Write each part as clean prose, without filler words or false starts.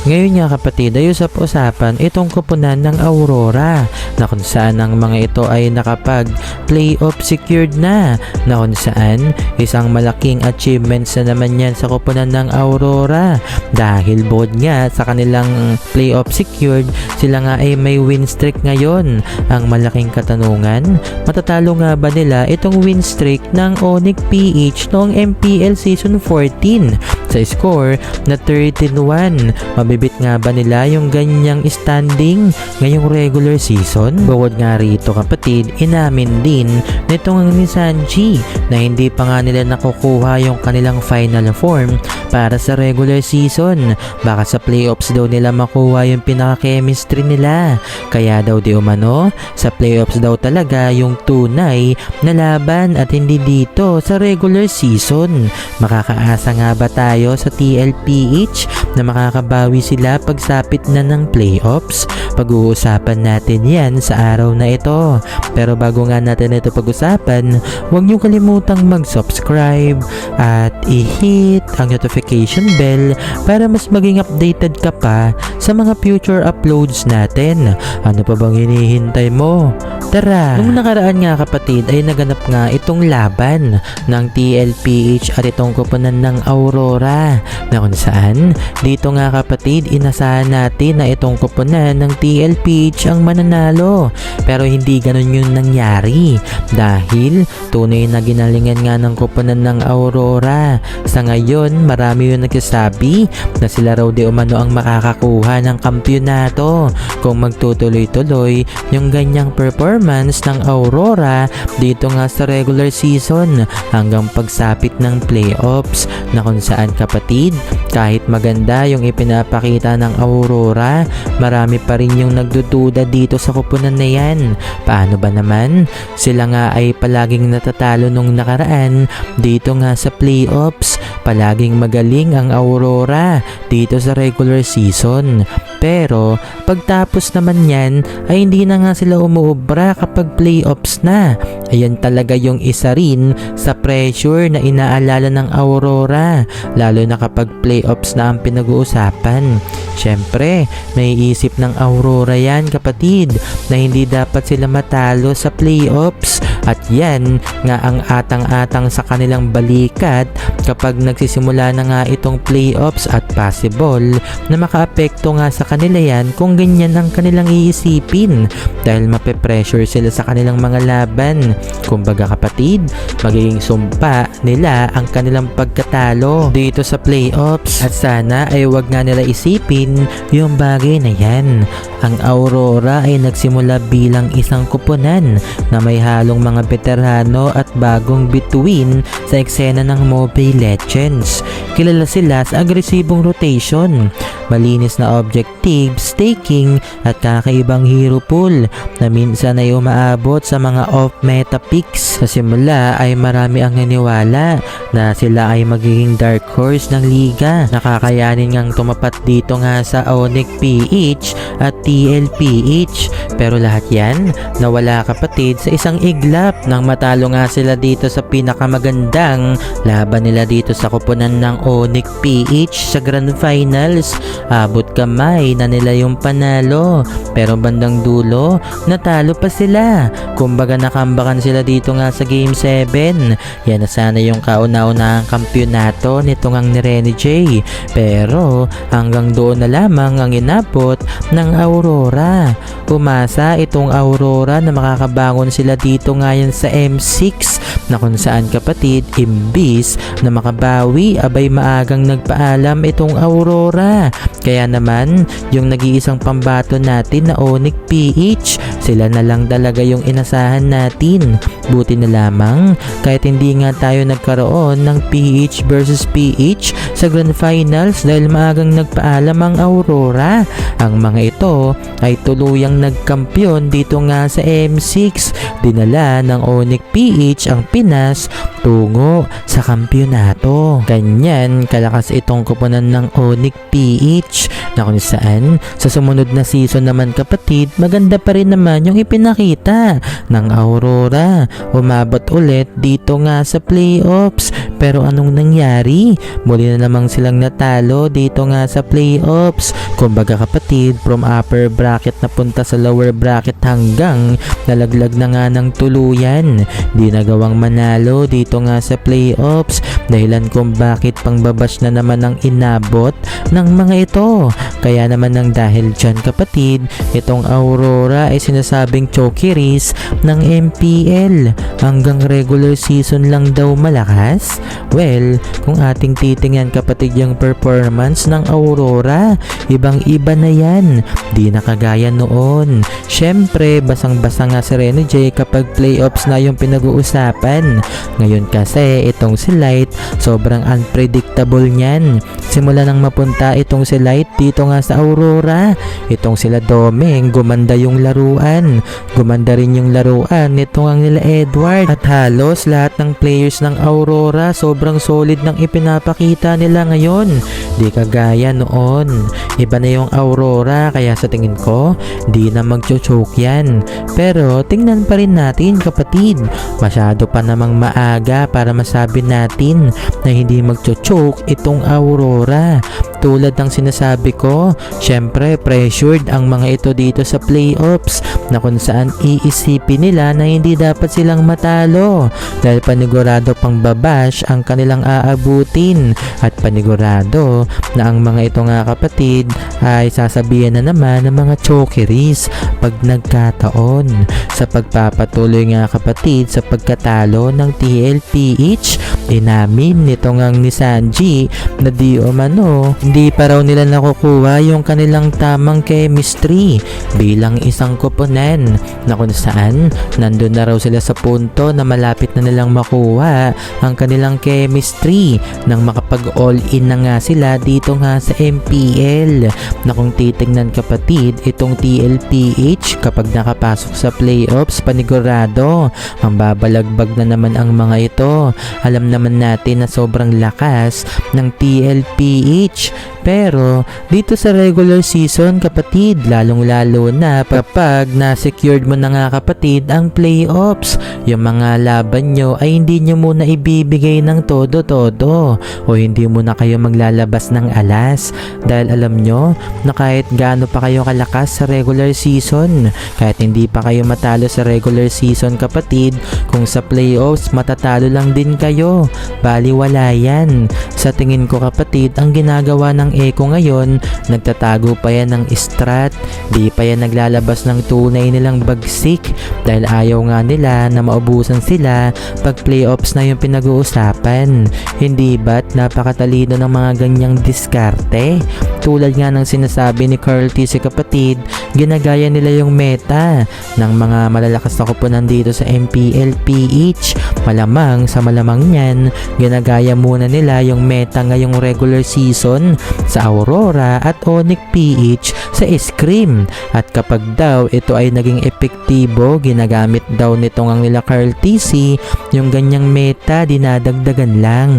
Ngayon nga kapatid ay usap-usapan itong koponan ng Aurora na kung saan ang mga ito ay nakapag playoff secured na kung saan isang malaking achievements na naman yan sa koponan ng Aurora dahil bukod nga sa kanilang playoff secured, sila nga ay may win streak ngayon. Ang malaking katanungan, matatalo nga ba nila itong win streak ng Onyx PH noong MPL Season 14 sa score na 13-1? Mabibit nga ba nila yung ganyang standing ngayong regular season? Bukod nga rito kapatid, inamin din nitong ni Sanji na hindi pa nga nila nakukuha yung kanilang final form para sa regular season. Baka sa playoffs daw nila makuha yung pinaka-chemistry nila. Kaya daw di umano, sa playoffs daw talaga yung tunay na laban at hindi dito sa regular season. Makakaasa nga ba tayo sa TLPH na makakabawi sila pagsapit na ng playoffs? Pag-uusapan natin yan sa araw na ito. Pero bago nga natin ito pag-usapan, huwag niyo kalimutang mag-subscribe at i-hit ang notification bell para mas maging updated ka pa sa mga future uploads natin. Ano pa bang hinihintay mo? Tara! Nung nakaraan nga kapatid ay naganap nga itong laban ng TLPH at itong koponan ng Aurora na kung saan dito nga kapatid inasahan natin na itong koponan ng TLPH ang mananalo, pero hindi ganun yung nangyari dahil tunay na ginalingan nga ng koponan ng Aurora. Sa ngayon marami yung nagsasabi na sila raw di umano ang makakakuha ng kampyonato kung magtutuloy-tuloy yung ganyang performance ng Aurora dito nga sa regular season hanggang pagsapit ng playoffs na kung saan kapatid kahit maganda yung ipinapakita ng Aurora, marami pa rin yung nagdududa dito sa koponan na yan. Paano ba naman? Sila nga ay palaging natatalo nung nakaraan dito nga sa playoffs. Palaging magaling ang Aurora dito sa regular season. Pero pagtapos naman yan ay hindi na nga sila umuubra kapag playoffs na. Ayan talaga yung isa rin sa pressure na inaalala ng Aurora, lalo na kapag playoffs na ang pinag-uusapan. Syempre, may isip ng Aurora yan kapatid na hindi dapat sila matalo sa playoffs at yan nga ang atang-atang sa kanilang balikat kapag nagsisimula na nga itong playoffs at possible na makaapekto nga sa kanila yan kung ganyan ang kanilang iisipin dahil mape-pressure sila sa kanilang mga laban. Kumbaga kapatid, magiging sumpa nila ang kanilang pagkatalo dito sa playoffs at sana ay wag nga nila isipin yung bagay na yan. Ang Aurora ay nagsimula bilang isang koponan na may halong mga veterano at bagong bituin sa eksena ng Mobile Legends. Kilala sila sa agresibong rotation, malinis na objective, staking at kakaibang hero pool na minsan ay umaabot sa mga off-meta picks. Sa simula ay marami ang naniwala na sila ay magiging dark horse ng liga. Nakakayanin ngang tumapat dito nga sa Onyx PH at TLPH, pero lahat yan nawala kapatid sa isang iglap nang matalo nga sila dito sa pinakamagandang laban nila dito sa koponan ng Onyx PH sa Grand Finals. Abot kamay na nila yung panalo, pero bandang dulo natalo pa sila. Kumbaga nakambakan sila dito nga sa Game 7. Yan na sana yung kauna-unahang kampyonato nito ngang ni Rene J, pero hanggang doon na lamang ang inabot ng Aurora. Umasa itong Aurora na makakabangon sila dito ngayon sa M6 na kung saan kapatid imbis na makabawi abay maagang nagpaalam itong Aurora. Kaya naman yung nag-iisang pambato natin na Onyx PH, sila na lang talaga yung inasahan natin. Buti na lamang kahit hindi nga tayo nagkaroon ng PH versus PH sa Grand Finals dahil maagang nagpaalam ang Aurora. Ang mga ito ay tuluyang nagkampiyon dito nga sa M6. Dinala ng Onyx PH ang Pinas tungo sa kampyonato. Ganyan kalakas itong koponan ng Onyx PH na kung saan sa sumunod na season naman kapatid, maganda pa rin naman yung ipinakita ng Aurora. Umabot ulit dito nga sa playoffs Pero anong nangyari? Muli na namang silang natalo dito nga sa playoffs. Kumbaga kapatid, from upper bracket na punta sa lower bracket hanggang nalaglag na nga ng tuluyan. Di nagawang manalo dito nga sa playoffs, dahilan kung bakit pangbabash na naman ang inabot ng mga ito. Kaya naman ng dahil dyan kapatid, itong Aurora ay sinasabing chokeries ng MPL. Hanggang regular season lang daw malakas? Well, kung ating titingnan kapatid yung performance ng Aurora, ibang iba na yan. Di nakagaya noon. Syempre, basang-basa nga si Rene J kapag playoffs na yung pinag-uusapan. Ngayon kasi, itong si Light, sobrang unpredictable niyan. Simula nang mapunta itong si Light dito nga sa Aurora, itong sila Domeng, gumanda yung laruan. Gumanda rin yung laruan nitong ang nila Edward. At halos lahat ng players ng Aurora, sobrang solid ng ipinapakita nila ngayon. Di kagaya noon. Iba na yung Aurora, kaya sa tingin ko, di na magcho-choke yan. Pero tingnan pa rin natin kapatid. Masyado pa namang maaga para masabi natin na hindi magcho-choke itong Aurora. Tulad ng sinasabi ko, syempre pressured ang mga ito dito sa playoffs na kung saan iisipin nila na hindi dapat silang matalo dahil panigurado pang babash ang kanilang aabutin at panigurado na ang mga ito nga kapatid ay sasabihan na naman ng mga chokeries pag nagkataon. Sa pagpapatuloy nga kapatid sa pagkatalo ng TLPH, inamin nito ngang ni Sanji na di umano hindi pa raw nila nakukuha yung kanilang tamang chemistry bilang isang koponan na kung saan nandun na raw sila sa punto na malapit na nilang makuha ang kanilang chemistry nang makapag all in na nga sila dito nga sa MPL. Na kung titingnan kapatid, itong TLPH kapag nakapasok sa playoffs, panigurado ang babalagbag na naman ang mga ito. Alam naman natin na sobrang lakas ng TLPH. Pero dito sa regular season kapatid, lalong-lalo na kapag na-secured mo na nga kapatid ang playoffs, yung mga laban nyo ay hindi nyo muna ibibigay ng todo-todo o hindi muna kayo maglalabas ng alas dahil alam nyo na kahit gaano pa kayo kalakas sa regular season, kahit hindi pa kayo matalo sa regular season kapatid, kung sa playoffs matatalo lang din kayo. Bali wala yan. Sa tingin ko kapatid, ang ginagawa ng Eko ngayon, nagtatago pa yan ng strat, di pa yan naglalabas ng tunay nilang bagsik dahil ayaw nga nila na maubusan sila pag playoffs na yung pinag-uusapan. Hindi ba't napakatalino ng mga ganyang diskarte? Tulad nga ng sinasabi ni Carl T. si kapatid, ginagaya nila yung meta ng mga malalakas na koponan dito sa MPL-PH. Malamang sa malamang yan, ginagaya muna nila yung meta ngayong regular season sa Aurora at Onyx PH sa Scream. At kapag daw ito ay naging epektibo, ginagamit daw nitong ang nila Carl TC, yung ganyang meta dinadagdagan lang.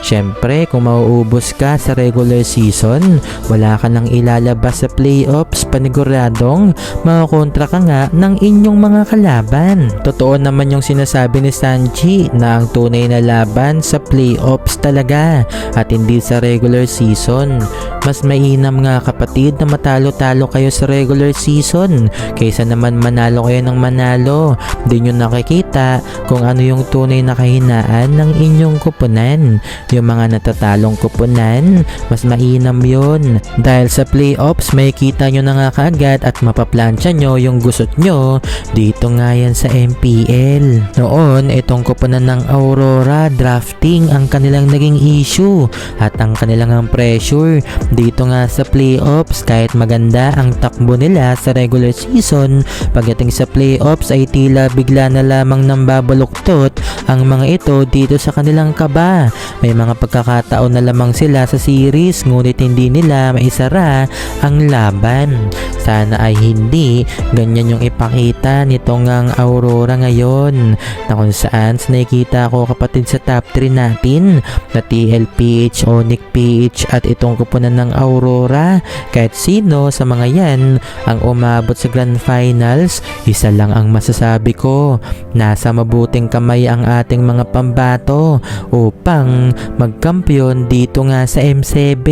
Syempre, kung mauubos ka sa regular season, wala ka nang ilalabas sa playoffs, paniguradong makakontra ka nga ng inyong mga kalaban. Totoo naman yung sinasabi ni Sanji na ang tunay na laban sa playoffs talaga at hindi sa regular season. Mas mainam nga kapatid na matalo-talo kayo sa regular season kaysa naman manalo kayo ng manalo. Di nyo nakikita kung ano yung tunay na kahinaan ng inyong kupunan. Yung mga natatalong kupunan, mas mainam yun. Dahil sa playoffs, may kita nyo na nga kaagad at mapaplansya nyo yung gusot nyo. Dito nga yan sa MPL. Noon, itong kupunan ng Aurora, drafting ang kanilang naging issue at ang kanilang ang pressure. Dito nga sa playoffs, kahit maganda ang takbo nila sa regular season, pagdating sa playoffs ay tila bigla na lamang nang babaluktot ang mga ito dito sa kanilang kaba. May mga pagkakataon na lamang sila sa series ngunit hindi nila maisara ang laban. Sana ay hindi ganyan yung ipakita nitong ang Aurora ngayon na kung saan nakikita ko kapatid sa top top 3 natin na TLPH, Onyx PH at itong kupunan ng Aurora. Kahit sino sa mga yan ang umabot sa Grand Finals, isa lang ang masasabi ko, nasa mabuting kamay ang ating mga pambato upang magkampiyon dito nga sa M7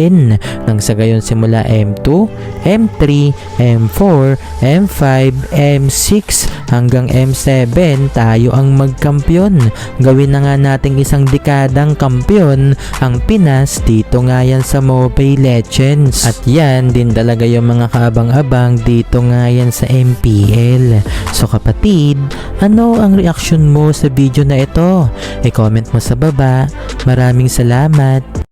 nang sa gayon simula M2, M3, M4, M5, M6 hanggang M7 tayo ang magkampiyon. Gawin na nga nating isang dekadang kampiyon ang Pinas dito nga yan sa Mobile Legends. At yan din talaga yung mga kaabang-abang dito nga yan sa MPL. So kapatid, ano ang reaksyon mo sa video na ito? I-comment mo sa baba. Maraming salamat.